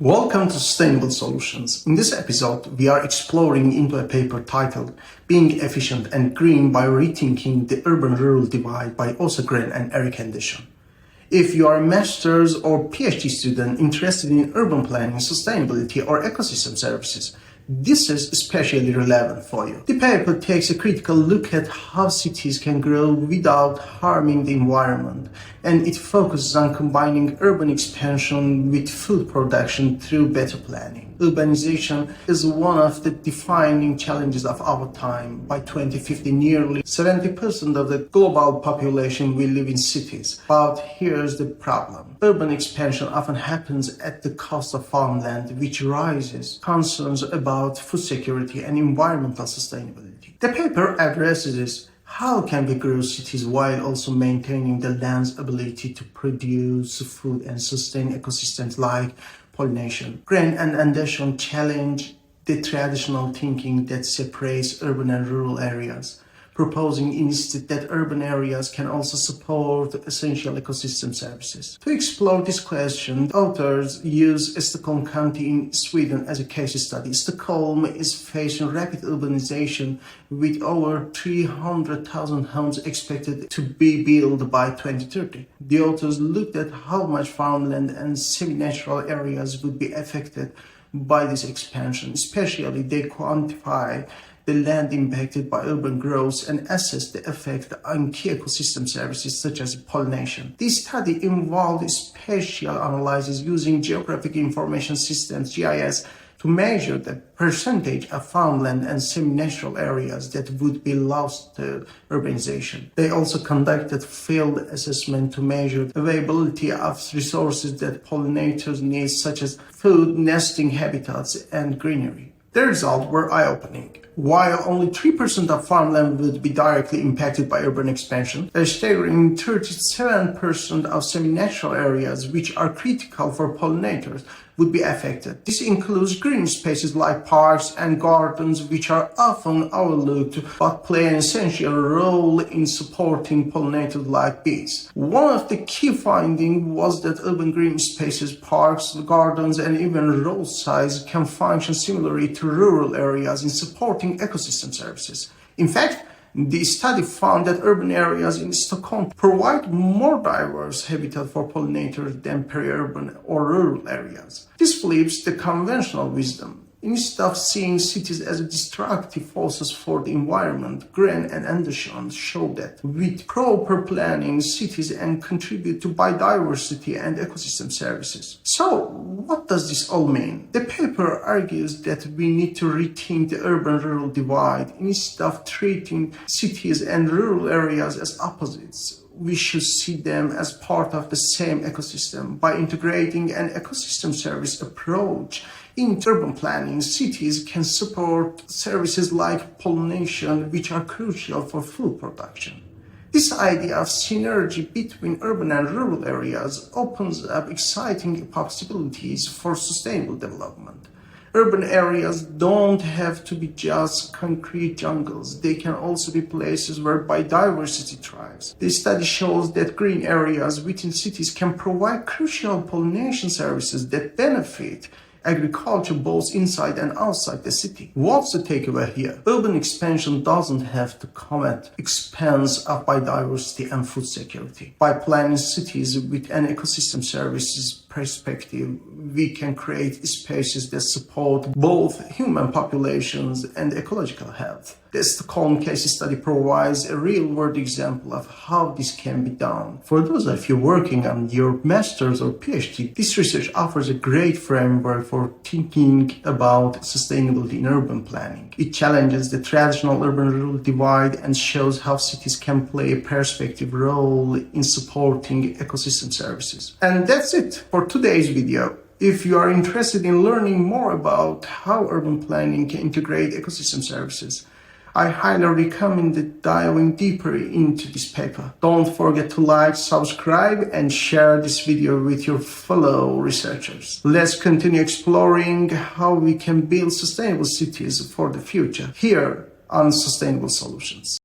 Welcome to Sustainable Solutions. In this episode, we are exploring into a paper titled Being Efficient and Green by Rethinking the Urban-Rural Divide by Gren and Erik Andersson. If you are a master's or PhD student interested in urban planning, sustainability, or ecosystem services, this is especially relevant for you. The paper takes a critical look at how cities can grow without harming the environment, and it focuses on combining urban expansion with food production through better planning. Urbanization is one of the defining challenges of our time. By 2050, nearly 70% of the global population will live in cities. But here's the problem. Urban expansion often happens at the cost of farmland, which raises concerns about food security and environmental sustainability. The paper addresses this. How can we grow cities while also maintaining the land's ability to produce food and sustain ecosystems like pollination? Gren and Andersson challenge the traditional thinking that separates urban and rural areas, proposing instead that urban areas can also support essential ecosystem services. To explore this question, authors use Stockholm County in Sweden as a case study. Stockholm is facing rapid urbanization with over 300,000 homes expected to be built by 2030. The authors looked at how much farmland and semi-natural areas would be affected by this expansion. Especially, they quantify the land impacted by urban growth and assess the effect on key ecosystem services such as pollination. This study involved spatial analysis using geographic information systems (GIS) to measure the percentage of farmland and semi-natural areas that would be lost to urbanization. They also conducted field assessment to measure the availability of resources that pollinators need, such as food, nesting habitats, and greenery. The results were eye-opening. While only 3% of farmland would be directly impacted by urban expansion, a staggering 37% of semi-natural areas, which are critical for pollinators, would be affected. This includes green spaces like parks and gardens, which are often overlooked but play an essential role in supporting pollinators like bees. One of the key findings was that urban green spaces, parks, gardens, and even roadsides can function similarly to rural areas in supporting ecosystem services. In fact, the study found that urban areas in Stockholm provide more diverse habitat for pollinators than peri-urban or rural areas. This flips the conventional wisdom. Instead of seeing cities as destructive forces for the environment, Gren and Andersson show that with proper planning, cities can contribute to biodiversity and ecosystem services. So, what does this all mean? The paper argues that we need to rethink the urban-rural divide. Instead of treating cities and rural areas as opposites, we should see them as part of the same ecosystem. By integrating an ecosystem service approach in urban planning, cities can support services like pollination, which are crucial for food production. This idea of synergy between urban and rural areas opens up exciting possibilities for sustainable development. Urban areas don't have to be just concrete jungles. They can also be places where biodiversity thrives. The study shows that green areas within cities can provide crucial pollination services that benefit agriculture both inside and outside the city. What's the takeaway here? Urban expansion doesn't have to come at expense of biodiversity and food security. By planning cities with an ecosystem services perspective, we can create spaces that support both human populations and ecological health. The Stockholm case study provides a real-world example of how this can be done. For those of you working on your master's or PhD, this research offers a great framework for thinking about sustainability in urban planning. It challenges the traditional urban-rural divide and shows how cities can play a perspective role in supporting ecosystem services. And that's it for today's video. If you are interested in learning more about how urban planning can integrate ecosystem services, I highly recommend diving deeper into this paper. Don't forget to like, subscribe, and share this video with your fellow researchers. Let's continue exploring how we can build sustainable cities for the future here on Sustainable Solutions.